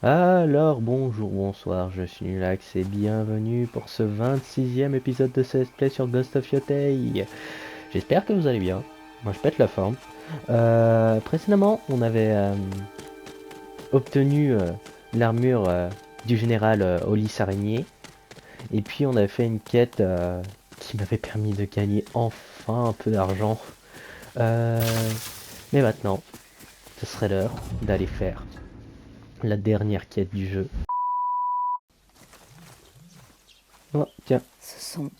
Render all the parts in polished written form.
Alors, bonjour, bonsoir, je suis Nulax et bienvenue pour ce 26e épisode de ce let's play sur Ghost of Yotei. J'espère que vous allez bien. Moi, je pète la forme. Précédemment, on avait obtenu l'armure du général Olis Araignée. Et puis, on avait fait une quête qui m'avait permis de gagner enfin un peu d'argent. Euh, mais maintenant, ce serait l'heure d'aller faire la dernière quête du jeu. Oh, tiens. Ce sont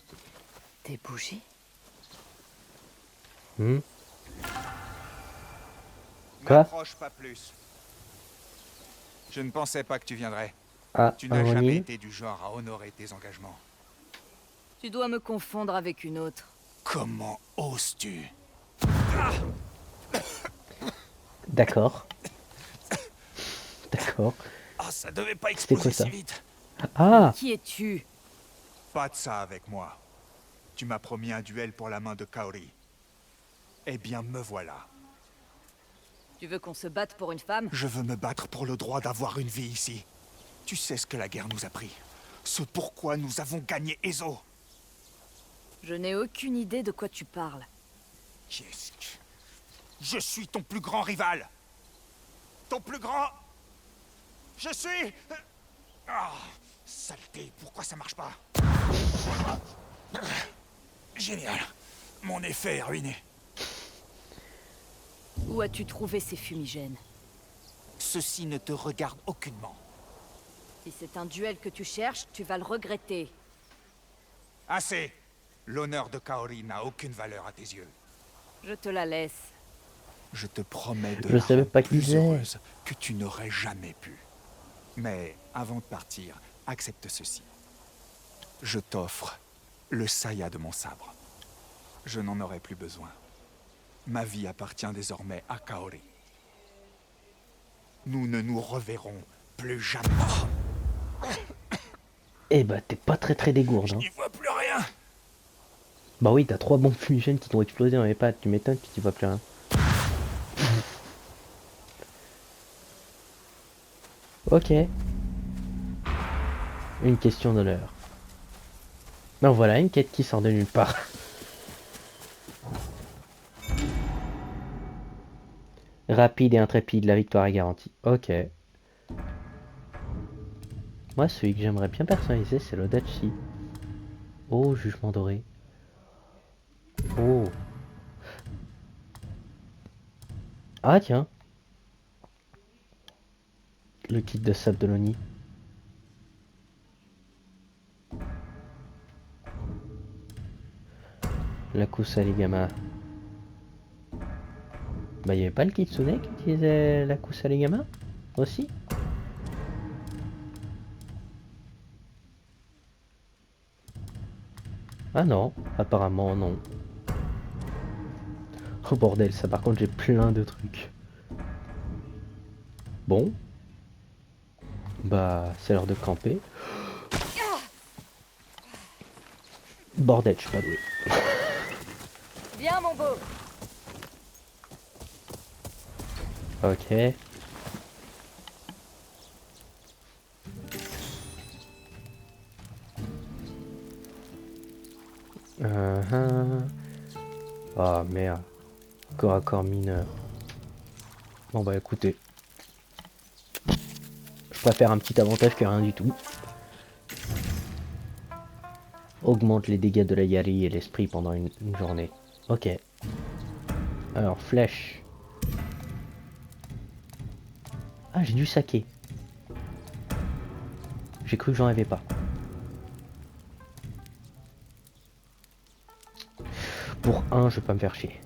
des bougies. Hmm. Quoi? N'approche pas plus. Je ne pensais pas que tu viendrais. Ah, Tu un n'as jamais running. été du genre à honorer tes engagements. Tu dois me confondre avec une autre. Comment oses-tu? D'accord, d'accord. Ah, ça devait pas C'était quoi exploser ça? si vite. Ah! Qui es-tu? Pas de ça avec moi. Tu m'as promis un duel pour la main de Kaori. Eh bien, me voilà. Tu veux qu'on se batte pour une femme? Je veux me battre pour le droit d'avoir une vie ici. Tu sais ce que la guerre nous a pris. Ce pourquoi nous avons gagné Ezo. Je n'ai aucune idée de quoi tu parles. Qu'est-ce que... Je suis ton plus grand rival. Ton plus grand... Je suis... Ah, saleté, pourquoi ça marche pas? Génial. Mon effet est ruiné. Où as-tu trouvé ces fumigènes? Ceci ne te regarde aucunement. Si c'est un duel que tu cherches, tu vas le regretter. Assez. L'honneur de Kaori n'a aucune valeur à tes yeux. Je te la laisse. Je te promets de Je la savais rendre pas qui plus c'est. heureuse que tu n'aurais jamais pu. Mais avant de partir, accepte ceci. Je t'offre le saya de mon sabre. Je n'en aurai plus besoin. Ma vie appartient désormais à Kaori. Nous ne nous reverrons plus jamais. Eh bah, t'es pas très dégourde, Je hein. n'y vois plus rien. Bah oui, t'as 3 bombes fumigènes qui t'ont explosé dans les pattes. Tu m'étonnes que tu vois plus rien. Ok. Une question d'honneur. Ben voilà, une quête qui sort de nulle part. Rapide et intrépide, la victoire est garantie. Ok. Moi, celui que j'aimerais bien personnaliser, c'est l'Odachi. Oh, jugement doré. Oh. Ah, tiens. Le kit de Sabdoloni. La Kusaligama. Bah, il y avait pas le Kitsune qui utilisait la Kusaligama aussi? Ah non, apparemment non. Oh bordel, ça par contre j'ai plein de trucs. Bon. Bah, c'est l'heure de camper. Bordel, je suis pas doué. Viens, mon beau. Ok. Ah merde. Corps à corps mineur. Bon bah écoutez. Je préfère un petit avantage que rien du tout. Augmente les dégâts de la Yari et l'esprit pendant une journée. Ok. Alors, flèche. Ah, j'ai du saké. J'ai cru que j'en avais pas. Pour un, je vais pas me faire chier.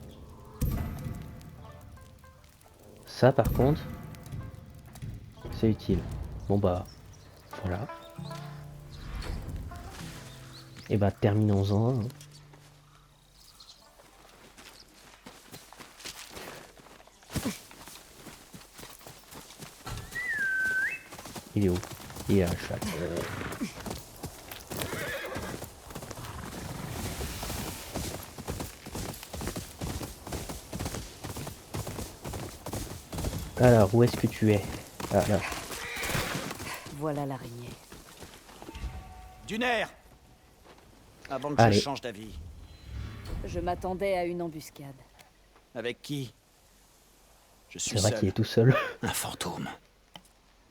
Ça, par contre, c'est utile. Bon bah, voilà. Et bah, terminons-en. Il est où? Il est à la chatte. Alors, où est-ce que tu es? Ah, là. Voilà l'araignée. Dunaire! Avant que Allez. je change d'avis. Je m'attendais à une embuscade. Avec qui? Je suis C'est vrai qu'il seul. est tout seul. Un fantôme.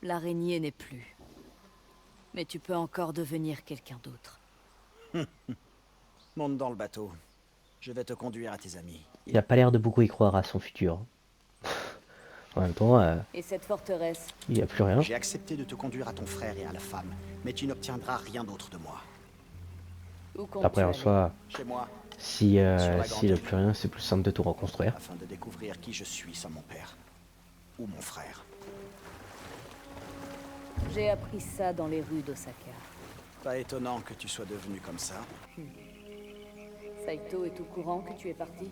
L'araignée n'est plus. Mais tu peux encore devenir quelqu'un d'autre. Monte dans le bateau. Je vais te conduire à tes amis. Il a pas l'air de beaucoup y croire à son futur. En même temps, Et cette forteresse? il n'y a plus rien. J'ai accepté de te conduire à ton frère et à la femme, mais tu n'obtiendras rien d'autre de moi. Où comptes-tu Après, en aller? soi, Chez moi, si la s'il a grande plus rien, c'est plus simple de tout reconstruire. afin de découvrir qui je suis sans mon père. Ou mon frère. J'ai appris ça dans les rues d'Osaka. Pas étonnant que tu sois devenu comme ça. Saito est au courant que tu es parti?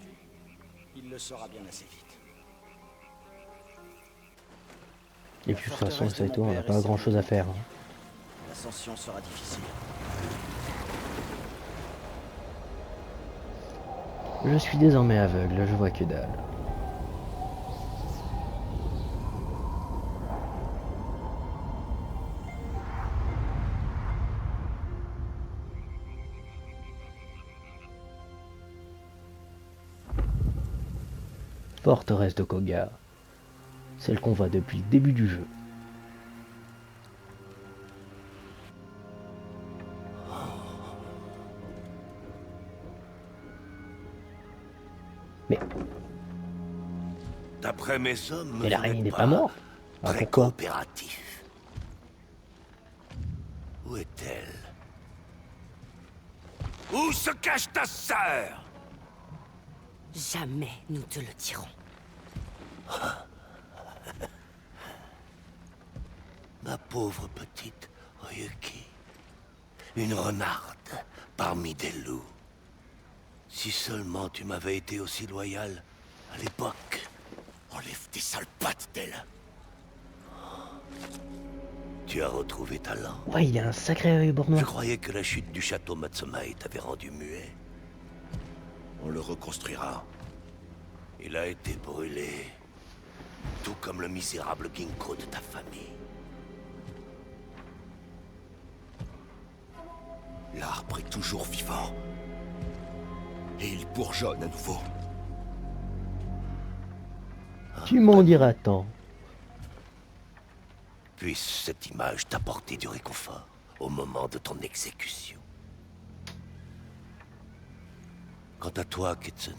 Il le saura bien assez vite. Et puis de toute façon, Saito, on n'a pas grand chose à faire. Hein. L'ascension sera difficile. Je suis désormais aveugle, je vois que dalle. Forteresse de Koga, celle qu'on voit depuis le début du jeu. Mais, D'après mes hommes, mais vous l'araignée n'êtes n'est pas morte. Ah, très pourquoi? coopératif. Où est-elle? Où se cache ta sœur? Jamais nous te le dirons. Ma pauvre petite Oyuki. Une renarde parmi des loups. Si seulement tu m'avais été aussi loyal à l'époque. Enlève tes sales pattes d'elle. Tu as retrouvé ta langue. Ouais, il a un sacré œil bord Je noir. croyais que la chute du château Matsumae t'avait rendu muet. On le reconstruira. Il a été brûlé. Tout comme le misérable Ginkgo de ta famille. L'arbre est toujours vivant. Et il bourgeonne à nouveau. Tu m'en diras tant. Puisse cette image t'apporter du réconfort au moment de ton exécution. Quant à toi, Kitsune,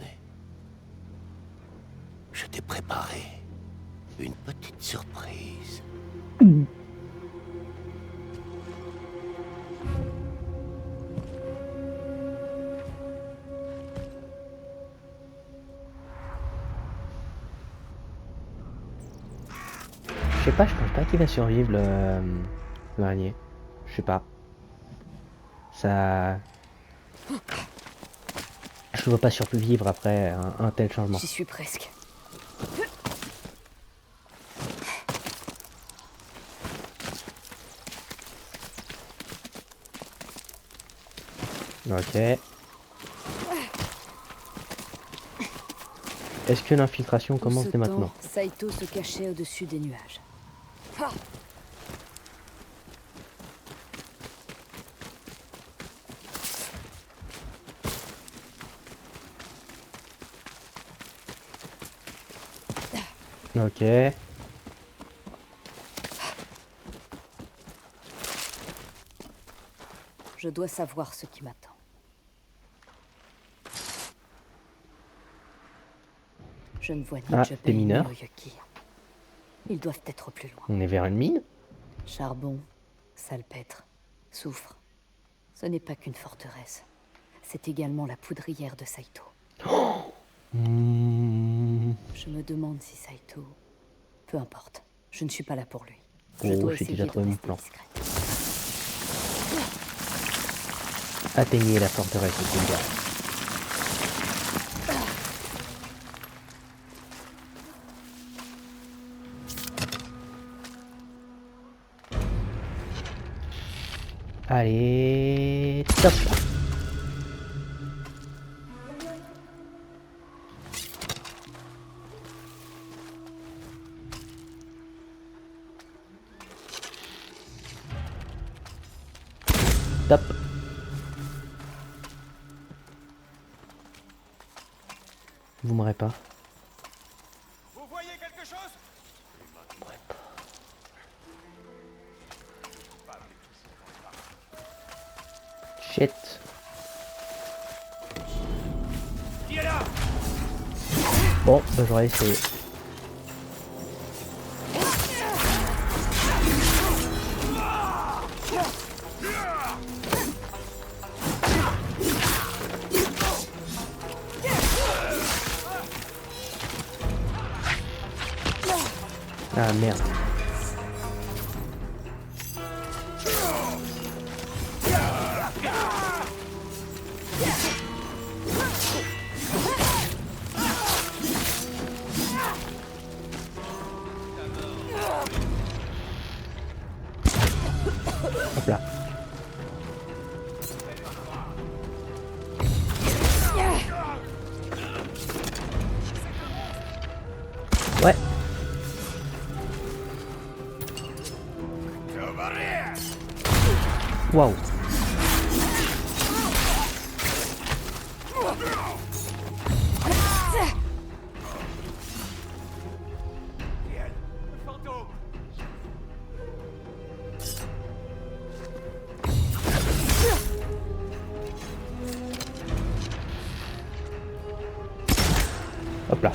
je t'ai préparé une petite surprise. Je sais pas, je pense pas qu'il va survivre l'araignée. Je sais pas. Ça. Je le vois pas survivre après un tel changement. J'y suis presque. Ok. Est-ce que l'infiltration Tout commence ce dès maintenant? temps, Saito se cachait au-dessus des nuages. Ah. Ok. Je dois savoir ce qui m'attend. Je ne vois ni Ah, Jubei des ni mineurs. Oyuki. Ils doivent être plus loin. On est vers une mine? Charbon, salpêtre, soufre. Ce n'est pas qu'une forteresse. C'est également la poudrière de Saito. Hmm. Je me demande si Saito... Peu importe. Je ne suis pas là pour lui. Oh, Je dois j'ai essayer déjà de trouvé mon rester plan. discrète. Atteignez la forteresse de Koga. Allez, top. Top. Vous m'aurez pas. Vous voyez quelque chose? Shit. Qui est là? Bon, bah, j'aurais essayé. Ah merde. Hop là. Ouais. Waouh. Hop là.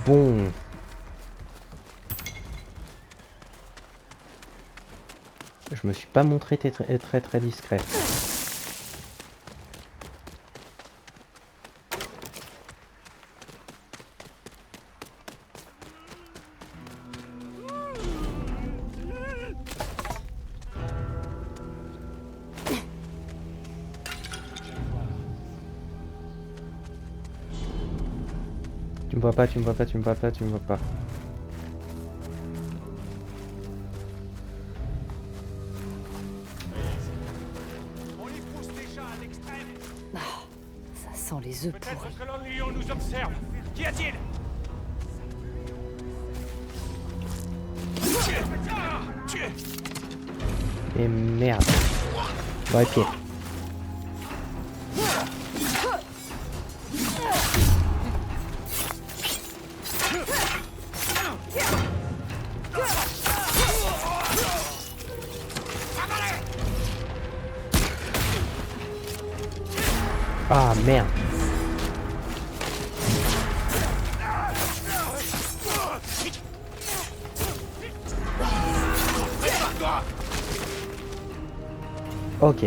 Bon. Je me suis pas montré très discret. Tu me vois pas, tu me vois pas, tu me vois pas, tu me vois pas. On les pousse déjà à l'extrême. Ça sent les œufs pourris. Peut-être que l'Andrion nous observe. Qu'y a-t-il? Tuez! Et merde. Ouais, pied. Ah merde. Ok.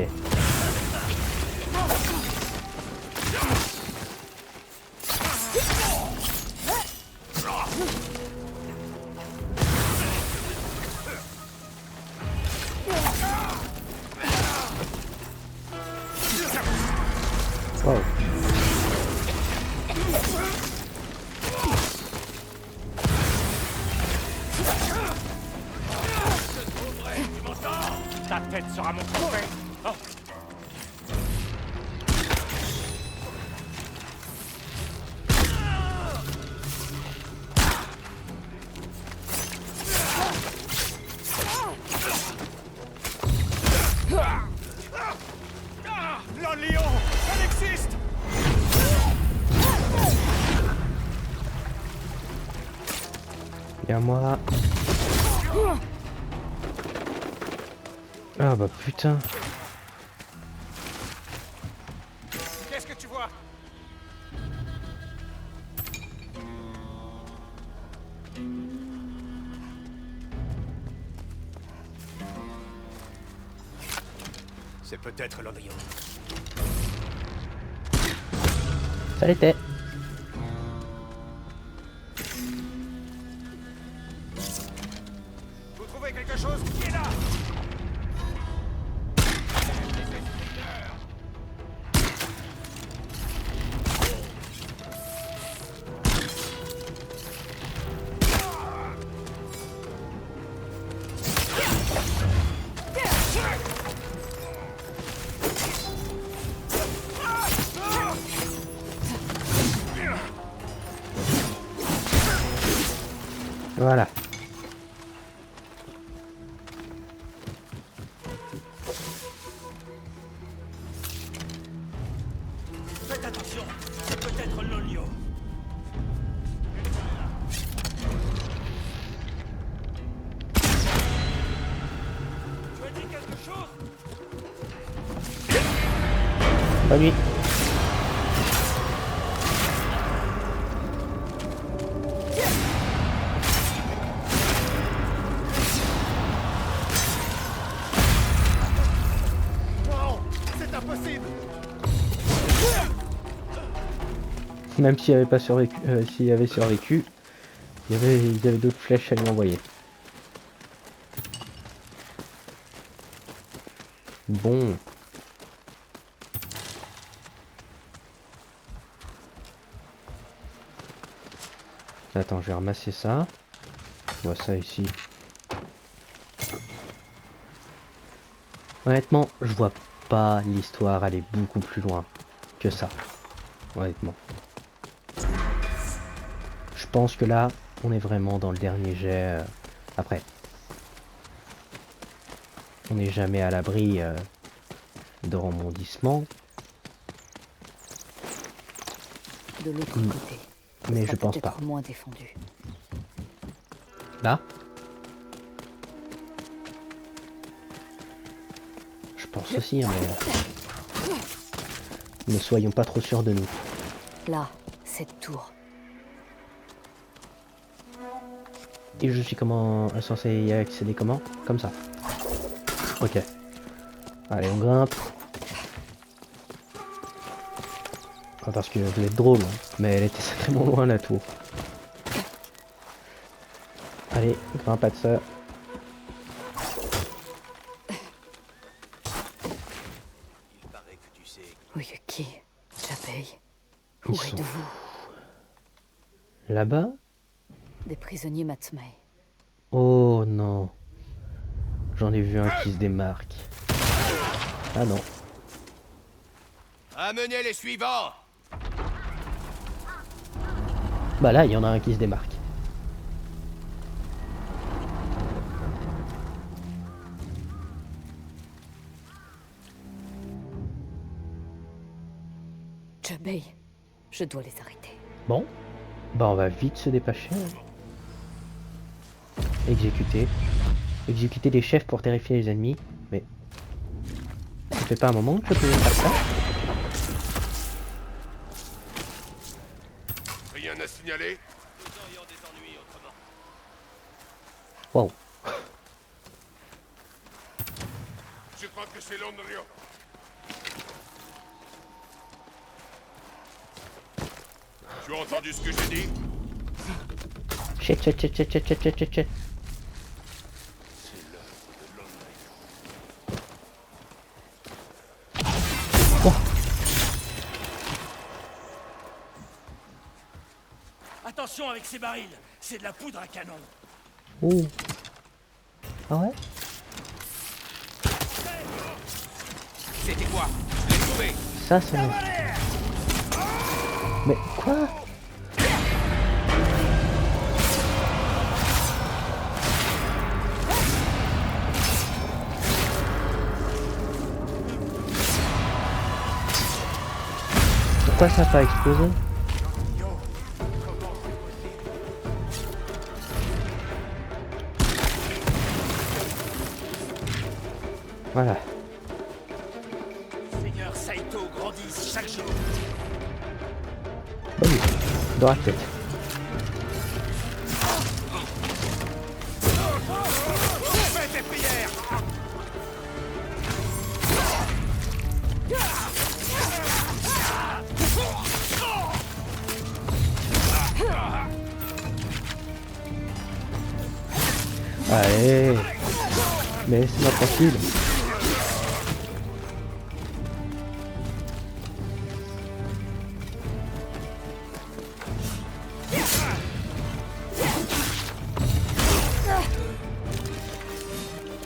Wow. Ta tête sera mon trophée. Oh. L'Andrion, elle existe. Y'a moi. Ah bah putain. Qu'est-ce que tu vois? C'est peut-être l'Andrion. Ça l'était. Vous trouvez quelque chose? Qui est là? Voilà. Bonne nuit. Non, c'est impossible. Même s'il avait pas survécu, s'il avait survécu, il y avait d'autres flèches à lui envoyer. Bon. Attends, je vais ramasser ça. Je vois ça ici. Honnêtement, je vois pas l'histoire aller beaucoup plus loin que ça. Honnêtement. Je pense que là, on est vraiment dans le dernier jet. Après, on n'est jamais à l'abri de rebondissements. De l'autre côté. ce Mais sera je pense peut-être pas. moins défendu. Là, je pense aussi, hein, mais ne soyons pas trop sûrs de nous. Là, cette tour. Et je suis censé y accéder comment? Comme ça. Ok. Allez, on grimpe. Pas parce que elle devait être drôle, hein, mais elle était sacrément loin la tour. Allez, grimpe à de ça. Il paraît que tu sais. Oyuki, Jabei, Ils où sont êtes-vous? Là-bas? Des prisonniers Matsumae. Oh non. J'en ai vu un qui se démarque. Ah non. Amenez les suivants. Bah là, il y en a un qui se démarque. Jabei, je dois les arrêter. Bon. Bah on va vite se dépêcher. Exécuter. Exécuter les chefs pour terrifier les ennemis. Mais... ça fait pas un moment que je pouvais faire ça? Rien à signaler. Wow. Je crois que c'est Londrio. Tu as entendu ce que j'ai dit? Shit, shit, shit, shit, shit, shit, shit, shit. Attention avec ces barils, c'est de la poudre à canon. Oh. Ah ouais? C'était quoi? Je l'ai trouvé. Ça, c'est... Mais quoi? Pourquoi ça n'a pas explosé? Voilà. Seigneur Saito grandissent chaque jour. Oh oui. Dans la tête. Fais tes prières. Allez. Mais laissez-moi tranquille.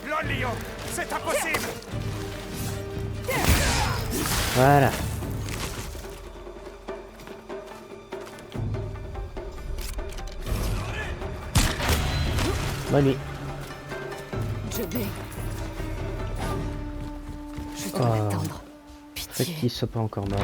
Londrio, c'est impossible. Voilà. Bonne nuit. Jabei. Je dois Ah. l'attendre. Fait Pitié. qu'ils soient pas encore morts.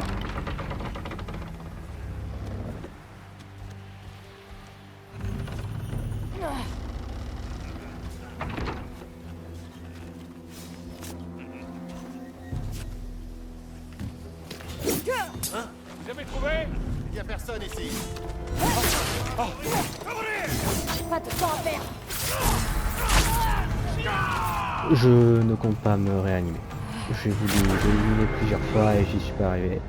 a personne ici. Pas de temps à perdre. Je ne compte pas me réanimer. J'ai voulu l'éliminer plusieurs fois et j'y suis pas arrivé.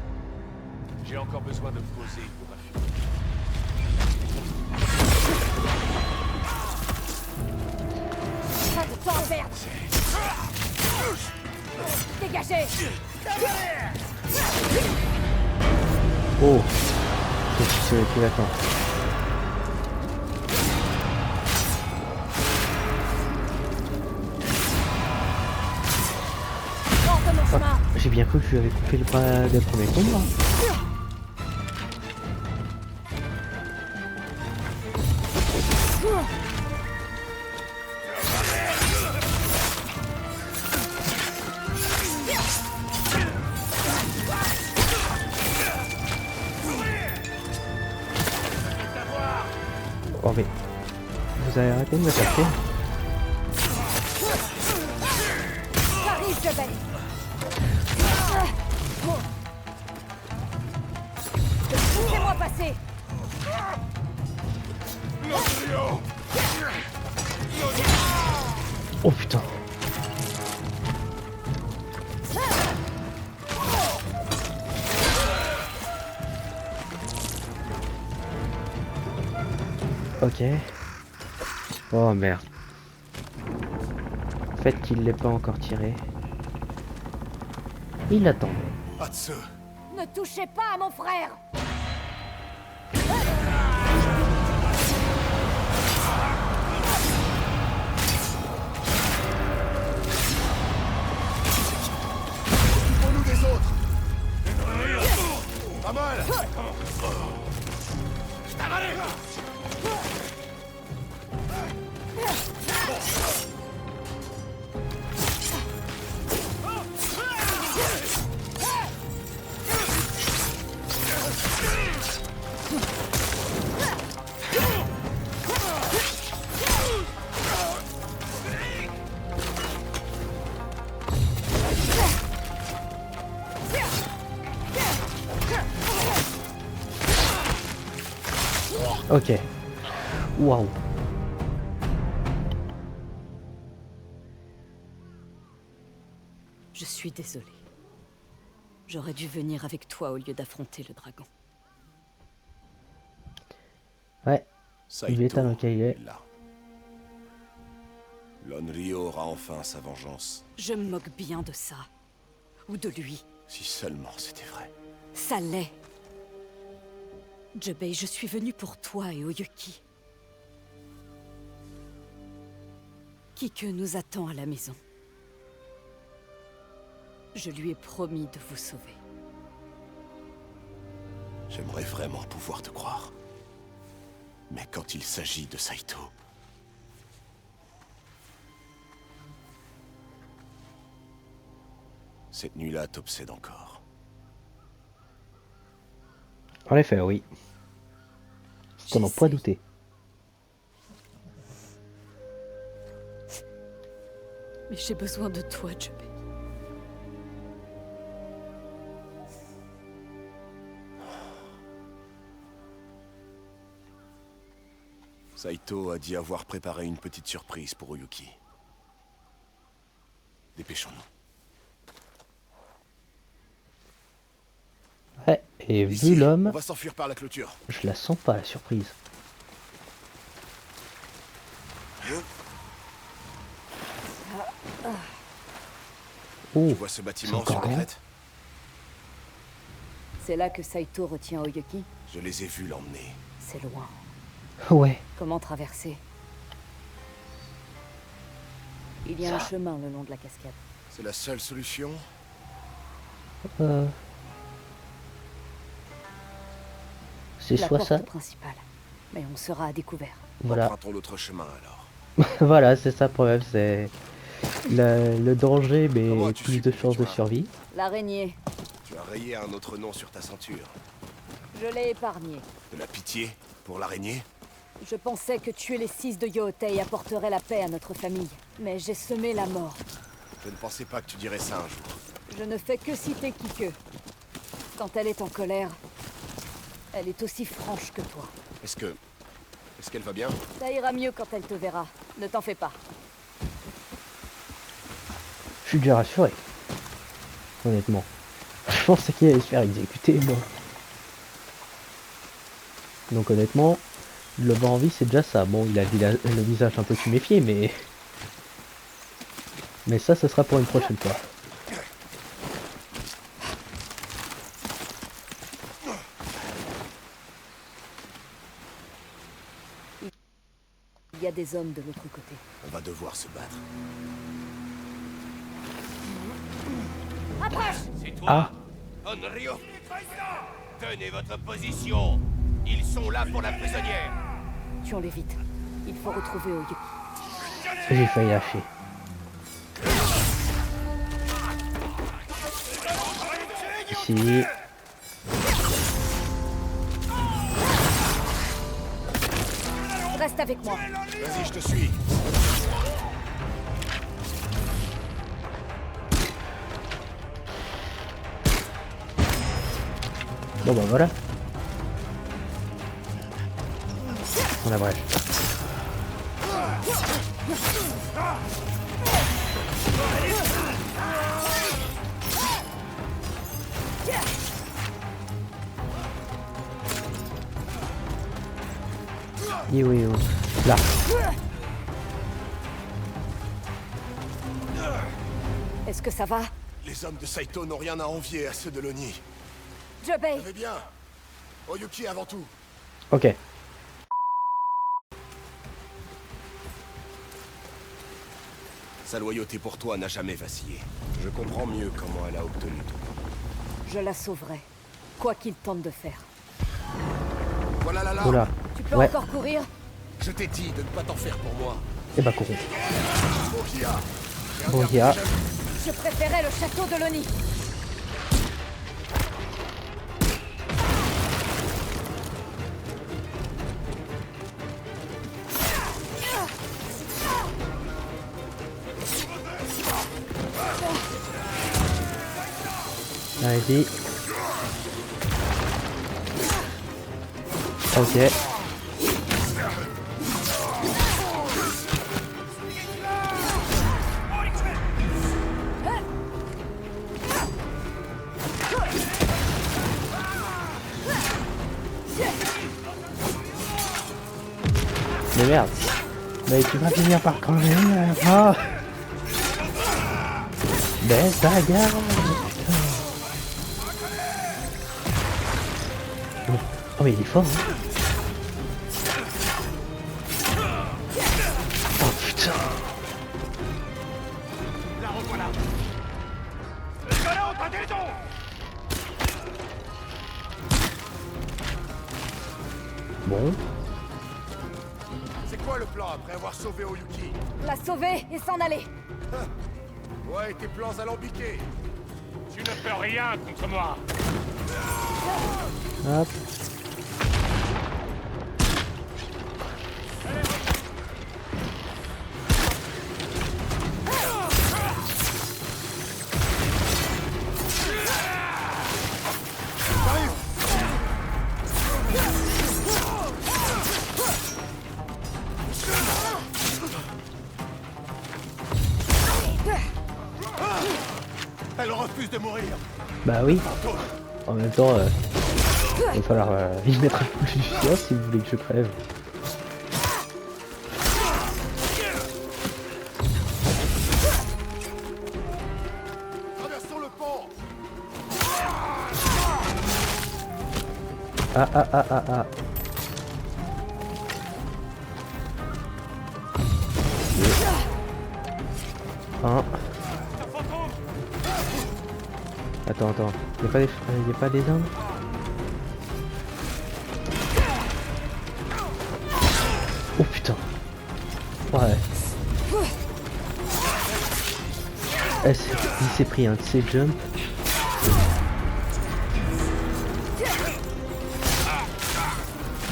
J'ai encore besoin de me poser pour affiner. Pas de temps à perdre. Dégagez. Oh, qu'est-ce que tu attends? Hors de mon chemin. J'ai bien cru que je lui avais coupé le bras dès le premier combat. Oh mais... Vous avez arrêté de me chercher? J'arrive, je vais. Laissez-moi passer. Oh putain. Ok. Oh merde. En fait qu'il l'ait pas encore tiré. Il attend. Atsu, Ne touchez pas à mon frère. occupons-nous des autres. Pas mal. Ok. Waouh. Je suis désolée. J'aurais dû venir avec toi au lieu d'affronter le dragon. Ouais. Saito, Il est à lequel il est. là. L'Onryo aura enfin sa vengeance. Je me moque bien de ça. Ou de lui. Si seulement c'était vrai. Ça l'est. Jubei, je suis venue pour toi et Oyuki. Kike nous attend à la maison. Je lui ai promis de vous sauver. J'aimerais vraiment pouvoir te croire. Mais quand il s'agit de Saito... Cette nuit-là t'obsède encore. En effet, oui. T'en n'en pas J'essaie. douter. Mais j'ai besoin de toi, Jubei. Saito a dit avoir préparé une petite surprise pour Oyuki. Dépêchons-nous. Ouais, et Ici, vu l'homme, on va s'enfuir par la clôture. je la sens pas la surprise. Oh, Tu vois ce bâtiment c'est sur encore la rien. crête? C'est là que Saito retient Oyuki? Je les ai vus l'emmener. C'est loin. Ouais. Comment traverser? Il y a un chemin le long de la cascade. C'est la seule solution? C'est La soit porte ça. principale. Mais on sera à découvert. Voilà. Empruntons l'autre chemin alors. Voilà, c'est ça le problème, c'est le danger, mais Comment as-tu plus su de que chances tu de as- survie. L'araignée. Tu as rayé un autre nom sur ta ceinture. Je l'ai épargnée. De la pitié pour l'araignée? Je pensais que tuer les 6 de Yootei apporterait la paix à notre famille. Mais j'ai semé la mort. Je ne pensais pas que tu dirais ça un jour. Je ne fais que citer Kike. Quand elle est en colère, Elle est aussi franche que toi. Est-ce qu'elle va bien? Ça ira mieux quand elle te verra. Ne t'en fais pas. Je suis déjà rassuré. Honnêtement. Je pensais qu'il allait se faire exécuter, moi. Donc honnêtement, le voir en vie, c'est déjà ça. Bon, il a le visage un peu tuméfié, mais... Mais ça, ce sera pour une prochaine fois. Il y a des hommes de l'autre côté. On va devoir se battre. C'est toi, Ah, Onryo. Tenez votre position. Ils sont là pour la prisonnière. Tuons-les vite. Il faut retrouver Oyuki. j'ai failli lâcher. Ici. Reste avec moi. Vas-y, je te suis. Bon bah voilà. On a bref. Et oui, oh. Là. Est-ce que ça va? Les hommes de Saito n'ont rien à envier à ceux de l'Oni. Jobei! Savez bien. Oyuki avant tout. Ok. Sa loyauté pour toi n'a jamais vacillé. Je comprends mieux comment elle a obtenu ton nom. Je la sauverai. Quoi qu'il tente de faire. Voilà la Oula. Tu peux Ouais. encore courir? Je t'ai dit de ne pas t'en faire pour moi. Et bah courons. Bokia. Bon, il y a... Je préférais le château de l'Oni. Vas-y. Ok. Mais merde. Mais tu vas finir par crever à la fin. Baisse ta garde. Oh mais il est fort hein. Oh putain. Bon. C'est quoi le plan après avoir sauvé Oyuki? La sauver et s'en aller. Ouais, tes plans alambiqués. Tu ne peux rien contre moi. Hop. Elle refuse de mourir. Bah oui. En même temps, il va falloir y mettre un peu plus de science si vous voulez que je crève. Traversons le pont. Ah ah ah ah ah. Un. Attends. Y'a pas des hommes? Oh putain. Ouais. Il s'est pris un de ses jumps.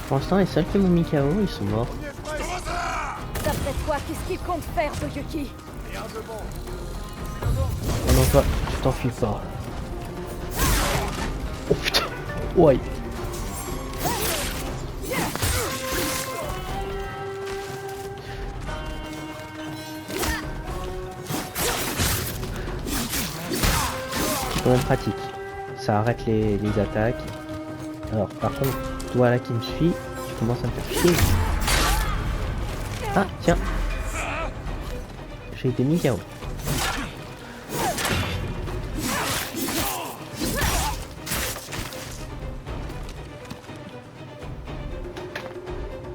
Pour l'instant, les seuls qui m'ont mis KO, ils sont morts. D'après toi, qu'est-ce qu'il compte faire, Oyuki? Oh non, toi, tu t'enfuis pas. Oh putain. Ouais. C'est quand même pratique. Ça arrête les attaques. Alors par contre, toi là qui me suis, tu commences à me faire chier. Ah tiens. J'ai été mis KO.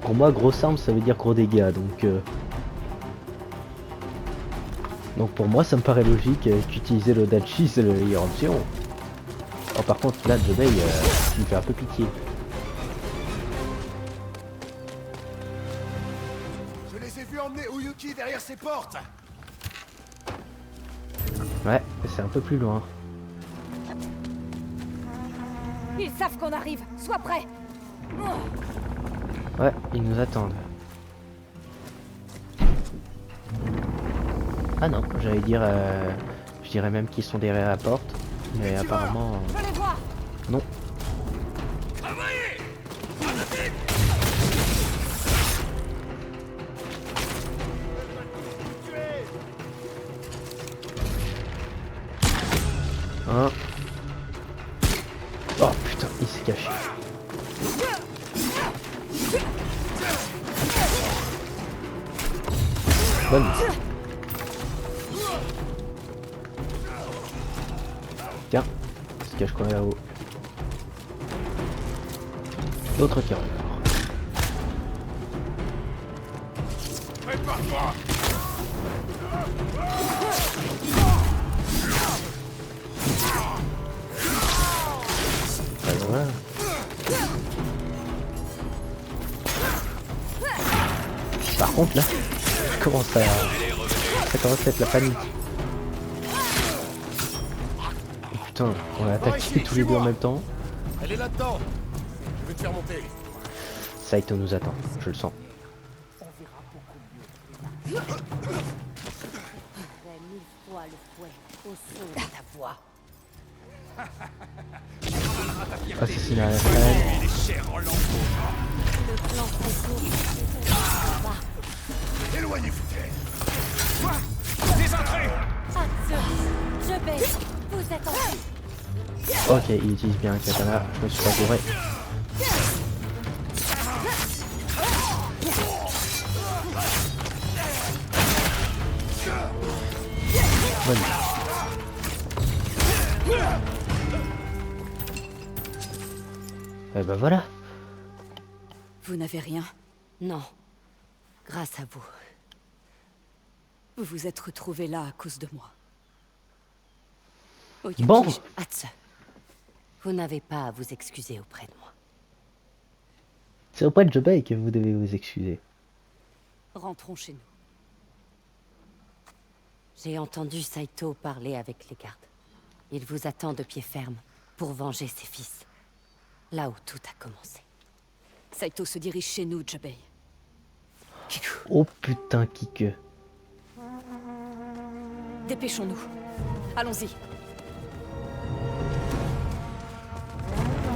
Pour moi, grosse arme, ça veut dire gros dégâts, donc pour moi, ça me paraît logique qu'utiliser le Dachi, c'est le meilleur option. Oh, par contre, là, Jobei, tu me fais un peu pitié. Je les ai vus emmener Uyuki derrière ces portes. Ouais, c'est un peu plus loin. Ils savent qu'on arrive. Sois prêt. Ouais, ils nous attendent. Ah non, j'allais dire, je dirais même qu'ils sont derrière la porte, mais apparemment, Je les vois. non. Hein. Oh putain, il s'est caché. Bonne. Tiens, il se cache quoi là-haut? L'autre qui rentre. Prépare-toi. Voilà. Par contre là, ça commence à être la panique. Oh, putain, on a attaqué tous les deux en même temps. Elle est là-dedans. Je vais te faire monter. Saito nous attend, je le sens. Assassinat à la reine. Éloignez-vous d'elle. Quoi? Des entrées. Je baisse. Vous êtes en Ok, il utilise bien un katana, je me suis pas gouré. Bonne. Et ben voilà. Vous n'avez rien? Non. Grâce à vous. Vous vous êtes retrouvés là à cause de moi. Oyuki, Bon. Atsu. Vous n'avez pas à vous excuser auprès de moi. C'est auprès de Jobei que vous devez vous excuser. Rentrons chez nous. J'ai entendu Saito parler avec les gardes. Il vous attend de pied ferme pour venger ses fils. Là où tout a commencé. Saito se dirige chez nous, Jobei. Kiku, Oh putain, Kike. dépêchons-nous. Allons-y.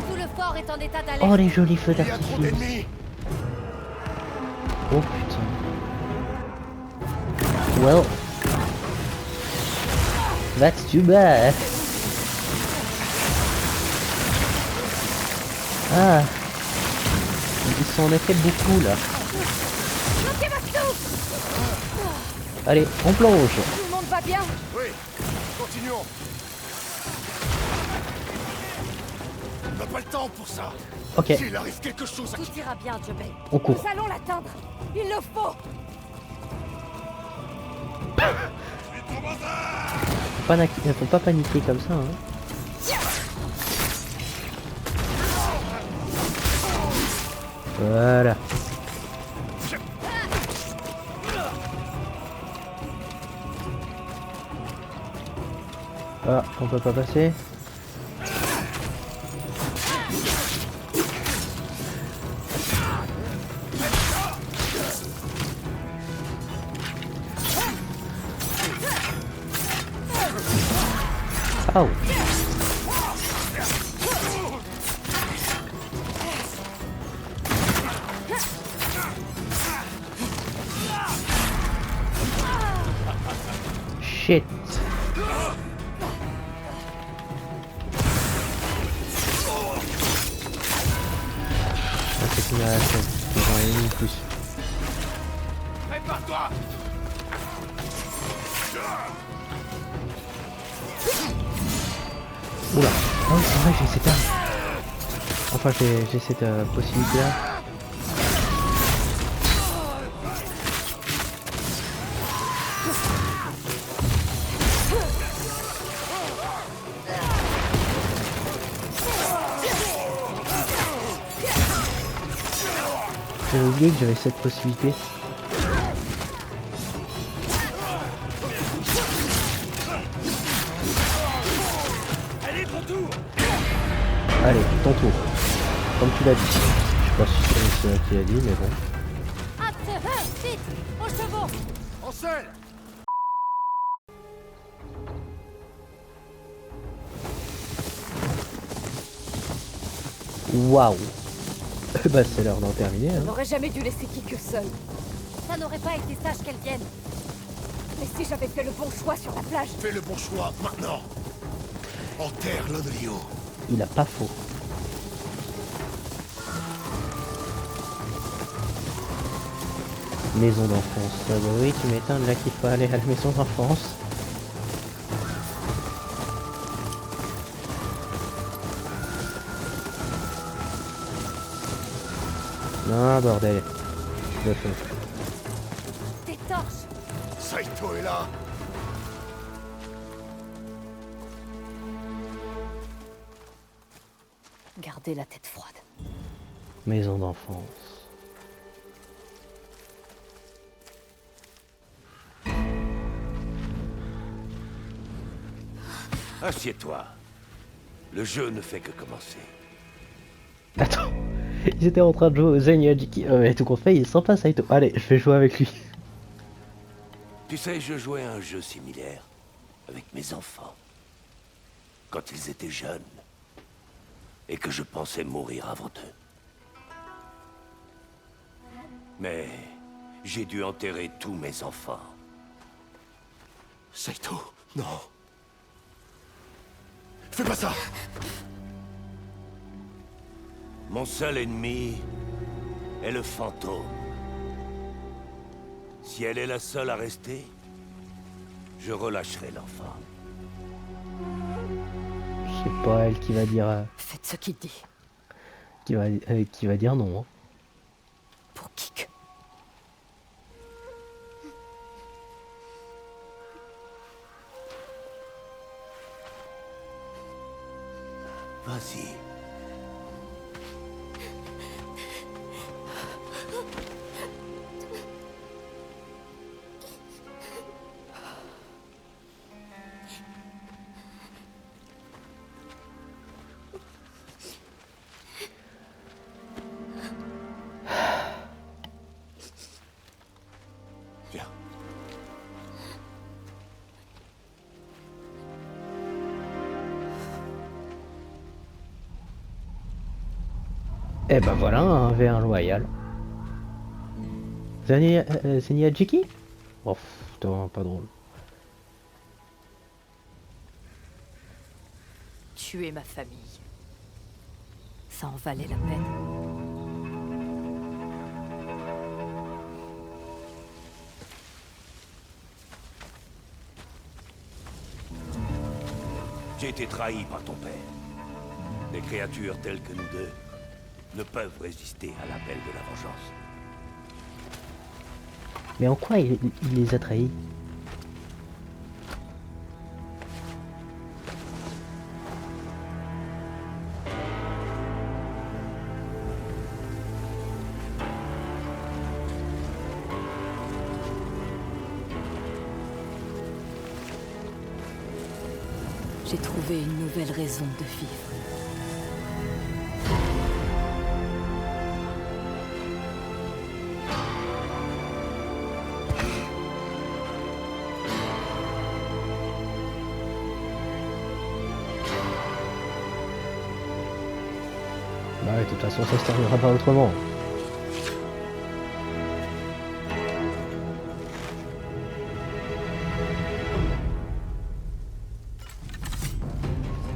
Tout le fort est en état d'alerte. Oh les jolis feux Il y a trop d'artifice. d'ennemis. Oh putain. Well. That's too bad. Ah. Ils sont en effet beaucoup là. Allez, on plonge. Tout le monde va bien? Oui. Continuons. On n'a pas le temps pour ça. Ok, S'il arrive quelque chose à Tout ira bien, Jobei. on court. Nous allons l'atteindre. Il le faut. Faut pas paniquer comme ça. Hein. Voilà. Ah, on peut pas passer. Oh. Shit. plus. Prépare-toi. Oula. Oh oui, c'est vrai, j'ai cette arme. Enfin, j'ai cette possibilité-là. J'avais oublié que j'avais cette possibilité. Allez, ton tour. Comme tu l'as dit. Je sais pas si c'est toi qui l'a dit, mais bon. Vite, aux chevaux. En selle. Waouh. Bah c'est l'heure d'en terminer. Hein. J'aurais jamais dû laisser Kik seul. Ça n'aurait pas été sage qu'elle vienne. Mais si j'avais fait le bon choix sur la plage. Fais le bon choix maintenant. Enterre l'Odrio. Il a pas faux. Maison d'enfance. Ah bah oui, tu m'étonnes là qu'il faut aller à la maison d'enfance. Non, bordel. Je le fais. Des torches. Saito est là. Gardez la tête froide. Maison d'enfance. Assieds-toi. Le jeu ne fait que commencer. Attends. Ils étaient en train de jouer au Zenyaji. Et tout compte fait, il est sympa Saito. Allez, je vais jouer avec lui. Tu sais, je jouais à un jeu similaire avec mes enfants. Quand ils étaient jeunes. Et que je pensais mourir avant eux. Mais j'ai dû enterrer tous mes enfants. Saito, non. Fais pas ça! Mon seul ennemi est le fantôme. Si elle est la seule à rester, je relâcherai l'enfant. C'est pas elle qui va dire Faites ce qu'il dit. qui va dire non. Hein. Pour Kik. Vas-y. Viens. Et ben voilà, un V1 loyal. Zenyaji? Oh, putain, pas drôle. Tuer ma famille. Ça en valait la peine. J'ai été trahi par ton père. Des créatures telles que nous deux ne peuvent résister à l'appel de la vengeance. Mais en quoi il les a trahis? J'ai trouvé une nouvelle raison de vivre. Bah ouais, de toute façon ça se terminera pas autrement.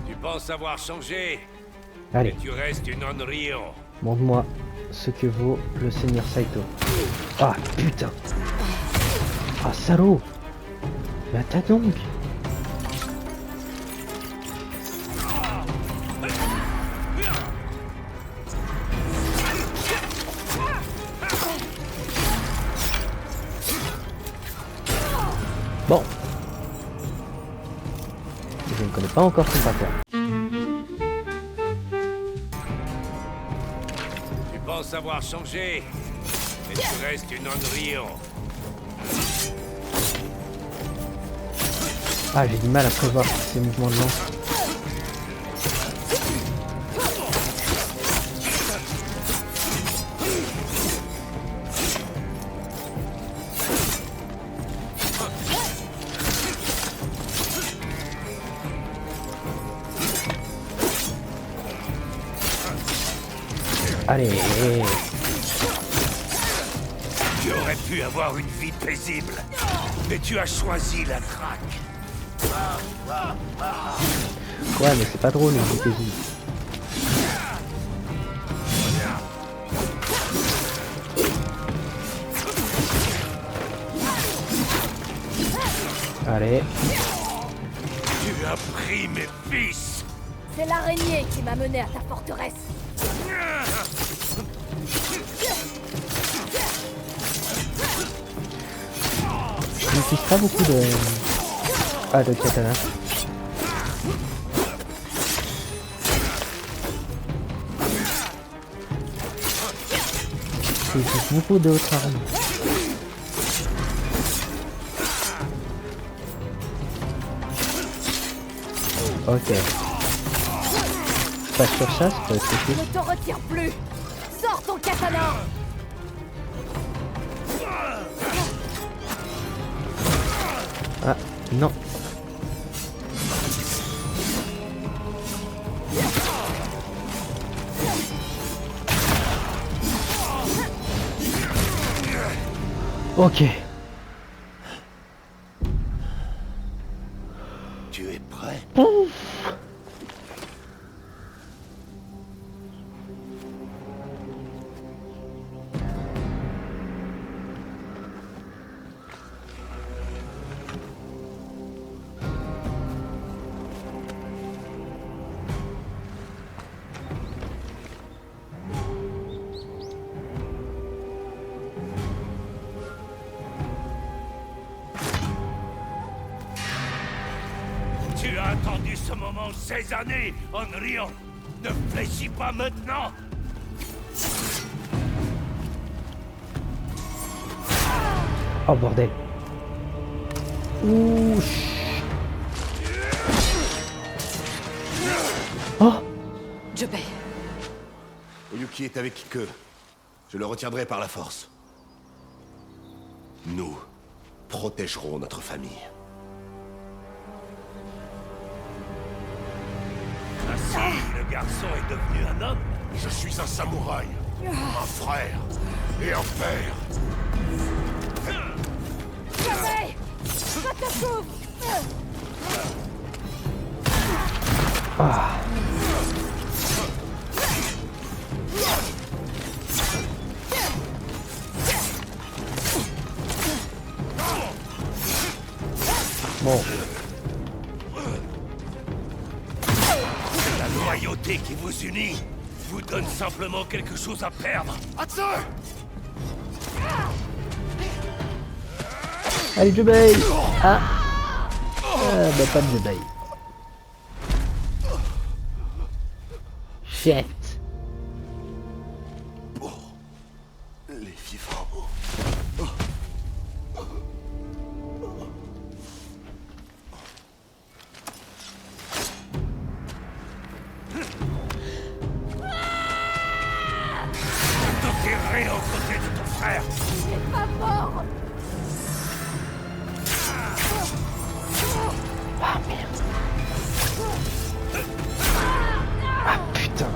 Tu penses avoir changé, Allez, mais tu restes une Onryo. Montre-moi ce que vaut le Seigneur Saito. Ah putain. Ah salaud. Mais attends donc. Bon. Je ne connais pas encore son pattern. Tu penses avoir changé, mais tu restes une Andrion. Ah, j'ai du mal à prévoir ces mouvements de lance. Allez. Tu aurais pu avoir une vie paisible, mais tu as choisi la traque. Ouais, mais c'est pas drôle, les paisible. Allez. Tu as pris mes fils. C'est l'araignée qui m'a mené à ta forteresse. Je n'utilise pas beaucoup de... Ah, de katana. J'utilise beaucoup de autres armes. Ok. Pas sur ça, c'est pas possible. Ne te retire plus. Sors ton katana. Ah, non. Ok. Tu es prêt? Tu as attendu ce moment 16 années, Onryo. Ne fléchis pas maintenant. Oh bordel. Ouh. Oh. Jubei. Oyuki est avec Kike. Je le retiendrai par la force. Nous protégerons notre famille. Ainsi, le garçon est devenu un homme. Je suis un samouraï, un frère et un père. Jubei, je te couvre. Ah. Bon. La loyauté qui vous unit vous donne simplement quelque chose à perdre. Allez, Jubei. Ah. Bah pas de Jubei. Shit. Les vivants. T'enterrer aux côtés de ton frère. T'es pas mort. Ah merde. Ah putain.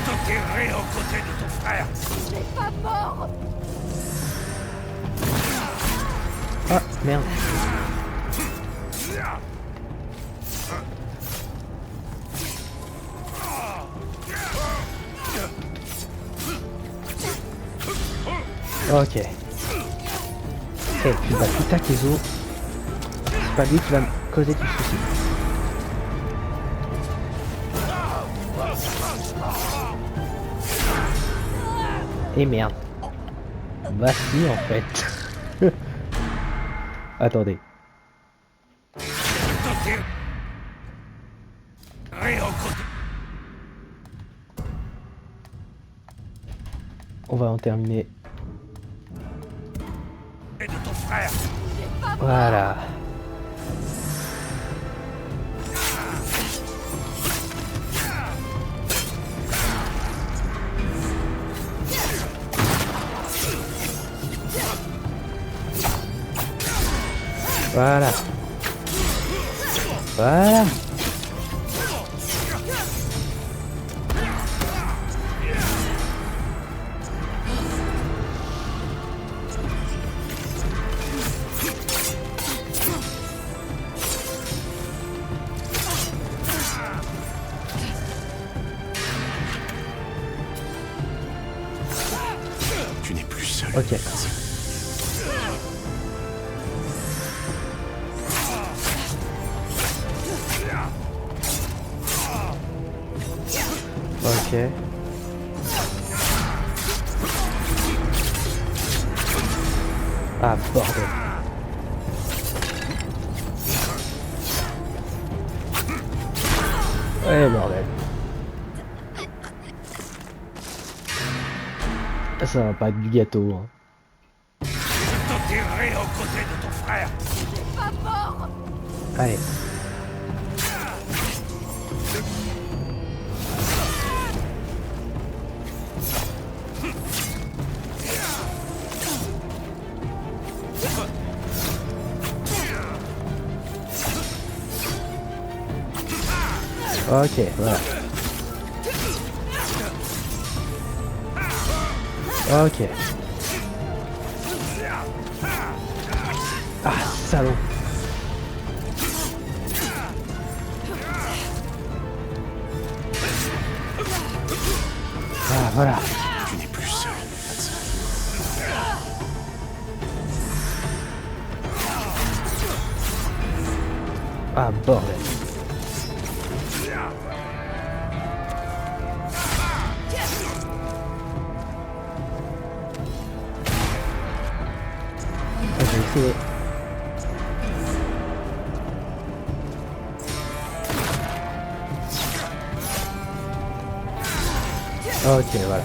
T'enterrer aux côtés de ton frère. T'es pas mort. Ah merde. Ok. Eh putain Kezo. C'est pas lui qui va me causer du souci. Et merde. Bah si en fait. Attendez. On va en terminer. Et de ton frère. Voilà. Voilà. Voilà. Tu n'es plus seul. Ok. Ok. Ah bordel. Ouais bordel. Ça va pas être du gâteau. Hein. T'enterrer aux côtés de ton frère. Allez. Ok, voilà. Ok. Ah, salaud. Ah, voilà. Tu n'es plus seul. Ah, bordel. Je vais essayer. Ok, voilà.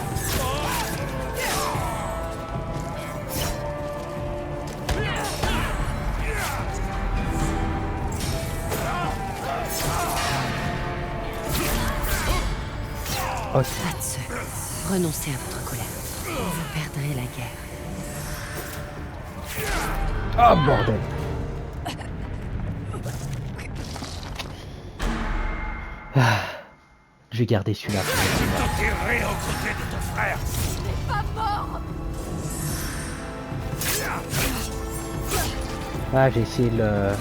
Ok. Pas de seul. Renoncez à votre colère. Vous perdrez la guerre. Ah, bordel. Ah, je vais garder celui-là. T'enterrer aux côtés de ton frère. Ah, j'ai essayé le...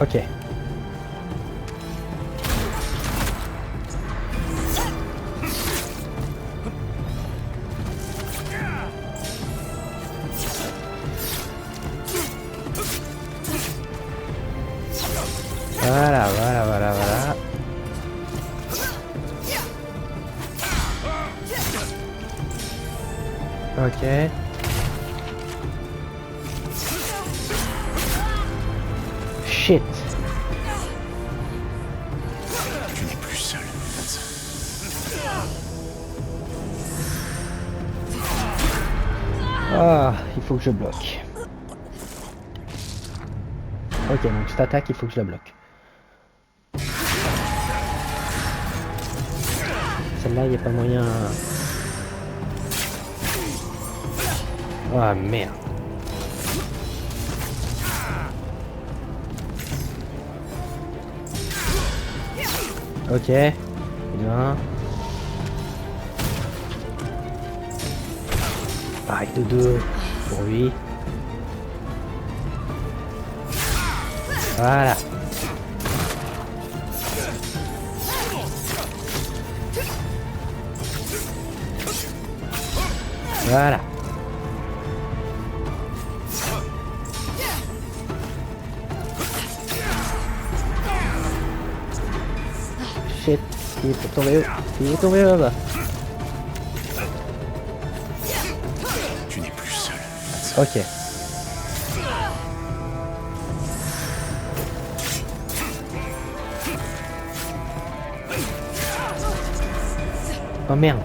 Ok. Voilà, voilà, voilà, voilà. Ok. Shit. Tu n'es plus seul. Ah, il faut que je bloque. Ok, donc cette attaque, il faut que je la bloque. Celle-là, il n'y a pas moyen... Ah, merde. Ok. Bien. Pareil de 2 pour lui. Voilà. Voilà. Shit, il est tombé où? Il est tombé là-bas. Tu n'es plus seul. Ok. Oh merde.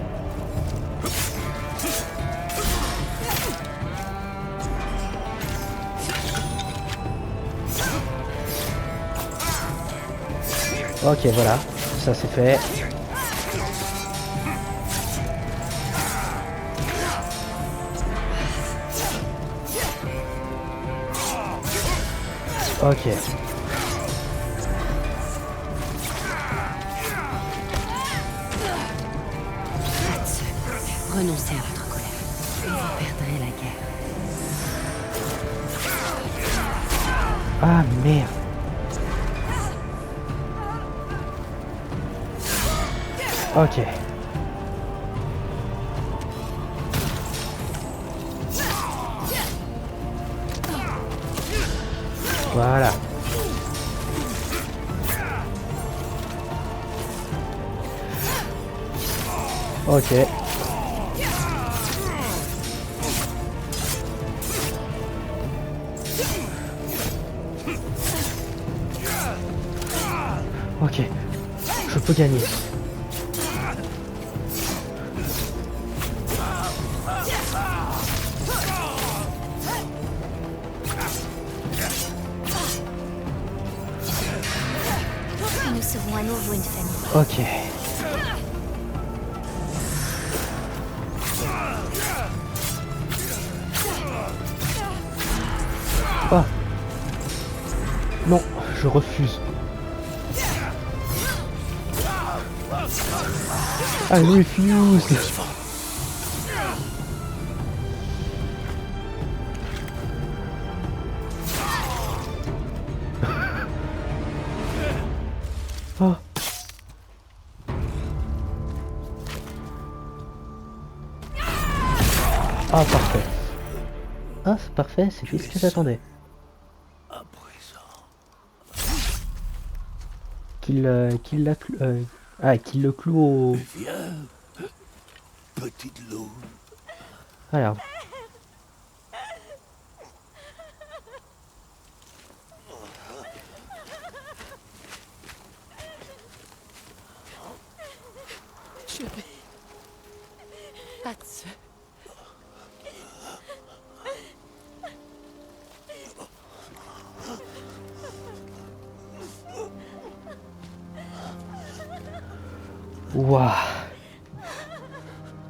Ok, voilà, ça c'est fait. Ok. Renoncez à votre colère. Vous perdrez la guerre. Ah merde. Ok. Voilà. Ok. Ok. Je peux gagner. Nous serons à nouveau une famille. Ok. Ah. Non, je refuse. I refuse. Oh. Ah, parfait. Ah, c'est parfait, c'est tout ce que j'attendais. À présent. Qu'il la qu'il le cloue au... Viens, petite loup. Alors. Je vais... Hatz. Waouh.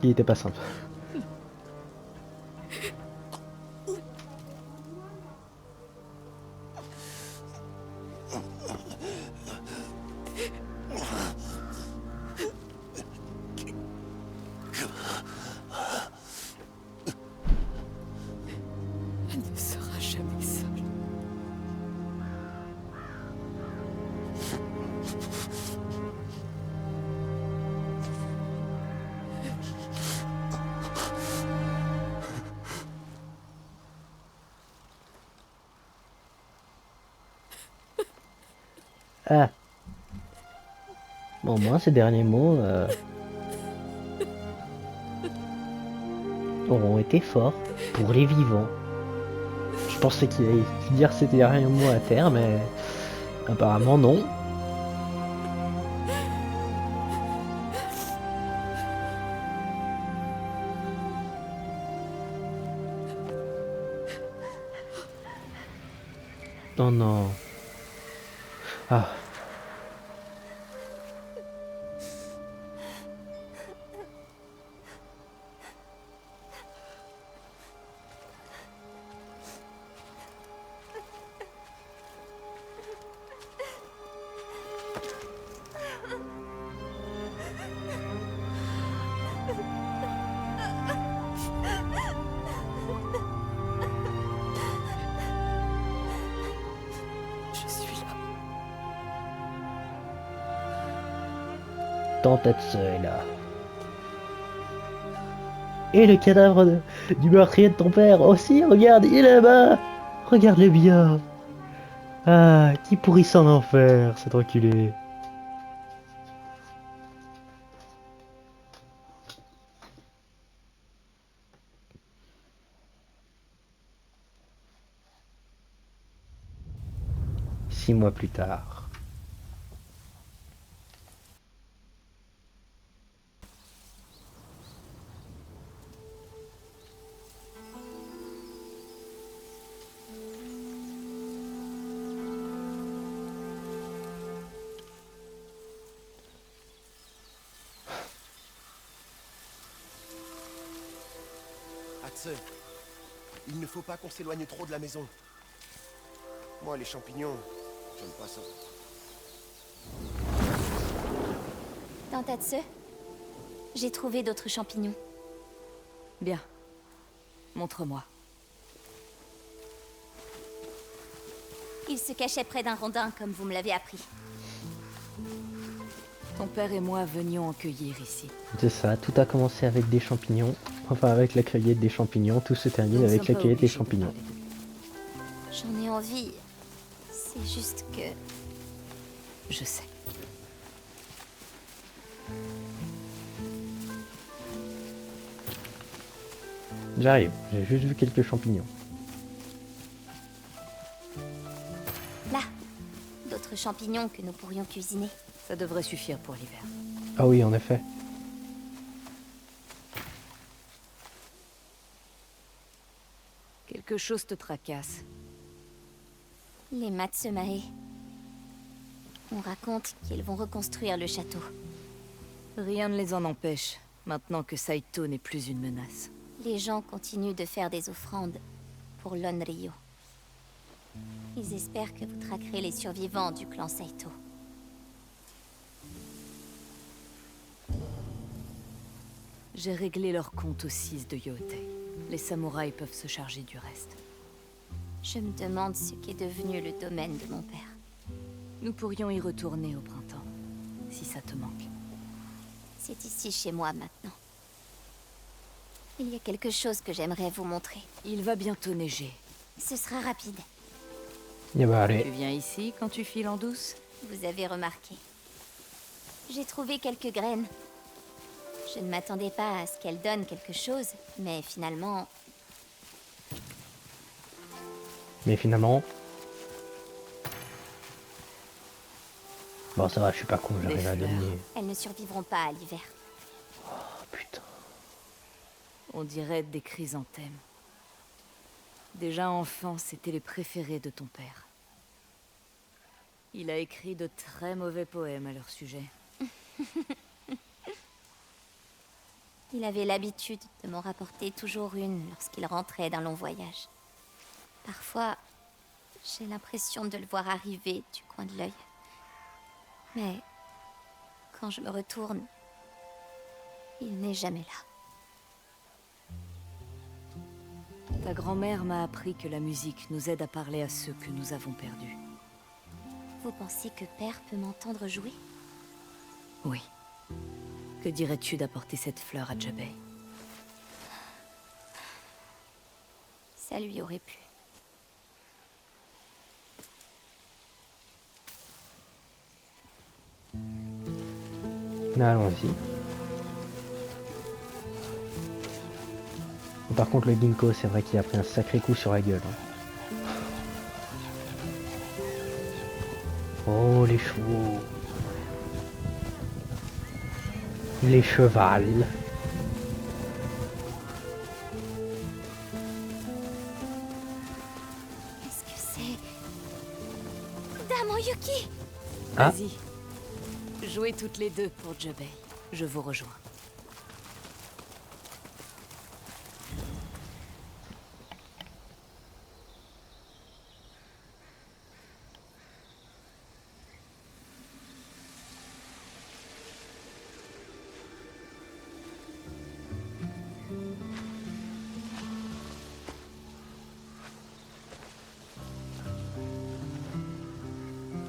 Il était pas simple. Elle ne sera jamais seule. Ah. Bon, moi, ces derniers mots auront été forts pour les vivants. Je pensais qu'il allait dire ces derniers mots à terre, mais apparemment non. Oh non. Ah. Tant Tetsu est là. Et le cadavre du meurtrier de ton père aussi, regarde, il est là-bas. Regarde-le bien. Ah, qui pourrissant en enfer, cet enculé. Six mois plus tard. Axel, il ne faut pas qu'on s'éloigne trop de la maison. Moi, les champignons, j'aime pas ça. Dans Tatsu, j'ai trouvé d'autres champignons. Bien. Montre-moi. Ils se cachaient près d'un rondin, comme vous me l'avez appris. Ton père et moi venions en cueillir ici. C'est ça, tout a commencé avec des champignons. Enfin, avec la cueillette des champignons, tout se termine Nous ne avec sommes la pas cueillette des obligés de champignons. parler de lui. J'en ai envie. C'est juste que... Je sais. J'arrive, j'ai juste vu quelques champignons. Là, d'autres champignons que nous pourrions cuisiner. Ça devrait suffire pour l'hiver. Ah oui, en effet. Quelque chose te tracasse. Les Matsumae. On raconte qu'ils vont reconstruire le château. Rien ne les en empêche, maintenant que Saito n'est plus une menace. Les gens continuent de faire des offrandes pour l'Onryo. Ils espèrent que vous traquerez les survivants du clan Saito. J'ai réglé leur compte aux 6 de Yotei. Les samouraïs peuvent se charger du reste. Je me demande ce qu'est devenu le domaine de mon père. Nous pourrions y retourner au printemps, si ça te manque. C'est ici chez moi maintenant. Il y a quelque chose que j'aimerais vous montrer. Il va bientôt neiger. Ce sera rapide. Et bah Tu allez. viens ici quand tu files en douce? Vous avez remarqué. J'ai trouvé quelques graines. Je ne m'attendais pas à ce qu'elles donnent quelque chose, mais finalement... Mais finalement... Bon ça va, je suis pas con, Des j'arrive à fleurs. donner... elles ne survivront pas à l'hiver. Oh putain. On dirait des chrysanthèmes. Déjà enfant, c'était les préférés de ton père. Il a écrit de très mauvais poèmes à leur sujet. Il avait l'habitude de m'en rapporter toujours une lorsqu'il rentrait d'un long voyage. Parfois, j'ai l'impression de le voir arriver du coin de l'œil. Mais quand je me retourne, il n'est jamais là. Ta grand-mère m'a appris que la musique nous aide à parler à ceux que nous avons perdus. Vous pensez que Père peut m'entendre jouer? Oui. Que dirais-tu d'apporter cette fleur à Jabei? Ça lui aurait plu. Allons-y. Par contre le ginkgo, c'est vrai qu'il a pris un sacré coup sur la gueule. Hein. Oh les chevaux. Les chevals. Qu'est-ce que c'est? Dame Yuki! Ah. Vas-y. Jouez toutes les deux pour Jabei. Je vous rejoins.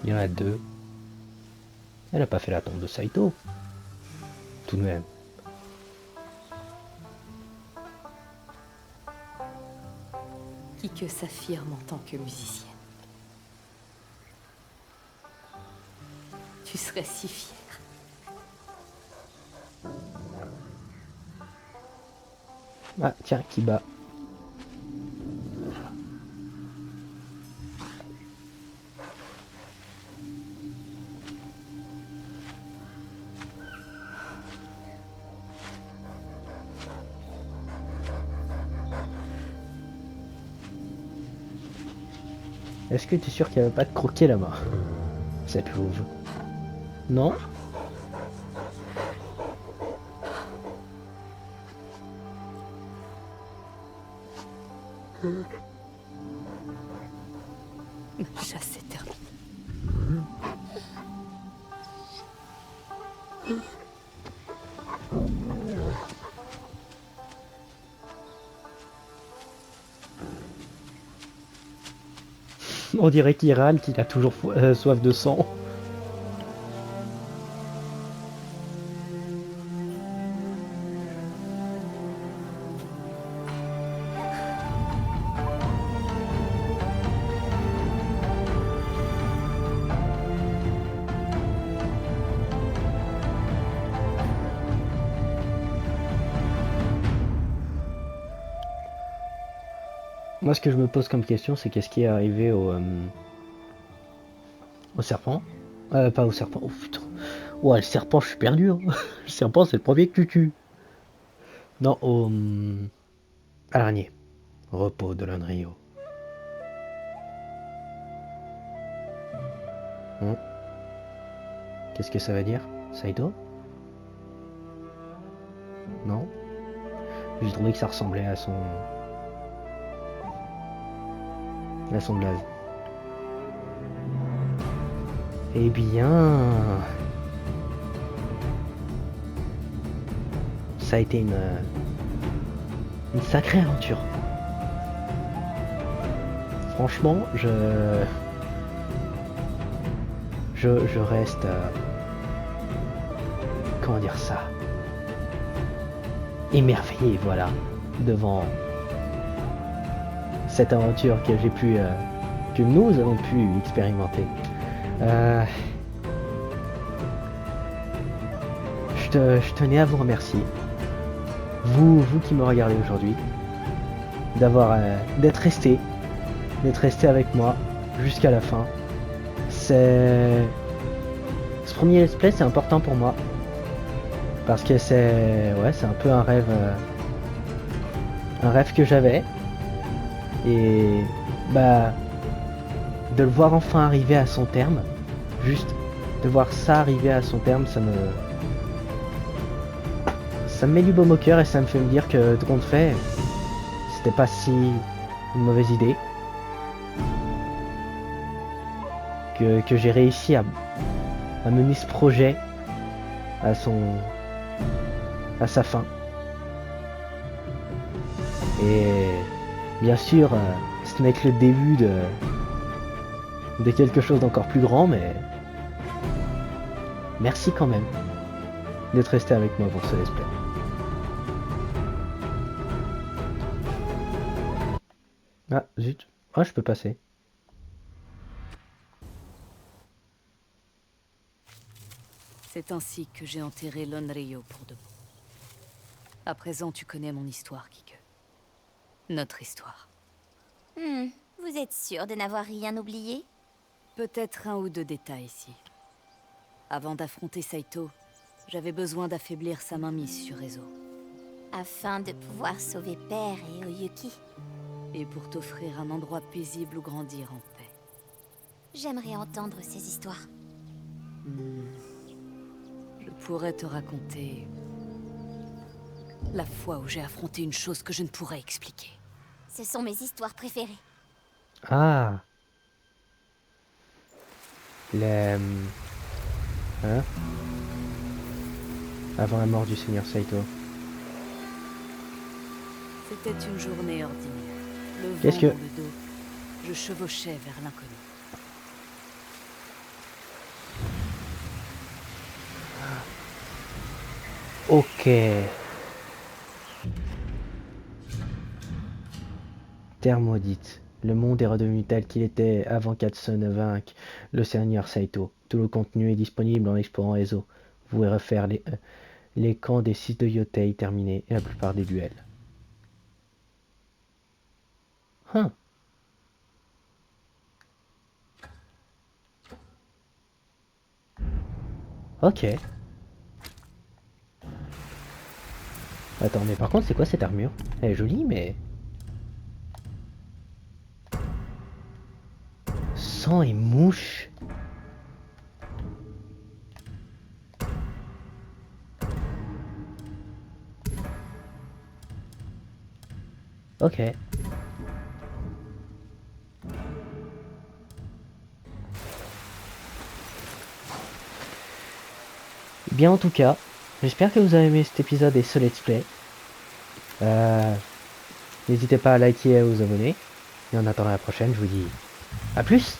Il y en a deux. Elle a pas fait la tombe de Saito. Tout de même. que s'affirme en tant que musicienne. Tu serais si fière. Ah, tiens, qui bat. Est-ce que tu es sûr qu'elle va pas te croquer la main, cette louve? Non? Ma chasse est terminée. On dirait qu'il râle, qu'il a toujours soif de sang. Moi, ce que je me pose comme question, c'est qu'est-ce qui est arrivé au serpent? Pas au serpent. Oh putain. Ouais, le serpent, je suis perdu. Hein. Le serpent, c'est le premier que tu tues. Non, à l'araignée. Repos de l'Onryo. Qu'est-ce que ça veut dire? Saito? Non? J'ai trouvé que ça ressemblait à son blaze. Eh bien... Ça a été une sacrée aventure. Franchement, je reste... comment dire ça? Émerveillé, voilà, devant cette aventure que j'ai pu... que nous avons pu expérimenter. Je tenais à vous remercier, vous qui me regardez aujourd'hui, d'être resté avec moi jusqu'à la fin. Ce premier let's play, c'est important pour moi parce que c'est un peu un rêve que j'avais, et bah de le voir enfin arriver à son terme, juste de voir ça arriver à son terme, ça me met du baume au cœur, et ça me fait me dire que tout compte fait, c'était pas si une mauvaise idée, que j'ai réussi à mener ce projet à sa fin. Et bien sûr, ce n'est que le début de quelque chose d'encore plus grand, mais merci quand même d'être resté avec moi pour ce let's play. Ah zut, ah je peux passer. C'est ainsi que j'ai enterré l'Onryo pour de bon. À présent, tu connais mon histoire, Kike. Notre histoire. Vous êtes sûr de n'avoir rien oublié? Peut-être un ou deux détails ici. Avant d'affronter Saito, j'avais besoin d'affaiblir sa mainmise sur Ezo. Afin de pouvoir sauver Père et Oyuki. Et pour t'offrir un endroit paisible où grandir en paix. J'aimerais entendre ces histoires. Je pourrais te raconter la fois où j'ai affronté une chose que je ne pourrais expliquer. Ce sont mes histoires préférées. Ah, les... Hein? Avant la mort du Seigneur Saito. C'était une journée ordinaire. Le vent Qu'est-ce que... dans le dos, je chevauchais vers l'inconnu. Ok. Terre maudite. Le monde est redevenu tel qu'il était avant qu'Hudson ne vainque le seigneur Saito. Tout le contenu est disponible en explorant les eaux. Vous pouvez refaire les camps des 6 de Yotei terminés et la plupart des duels. Huh. Ok. Attends, mais par contre, c'est quoi cette armure? Elle est jolie, mais... Sang et mouche. Ok. Bien en tout cas, j'espère que vous avez aimé cet épisode et ce let's play. N'hésitez pas à liker et à vous abonner. Et en attendant la prochaine, je vous dis à plus.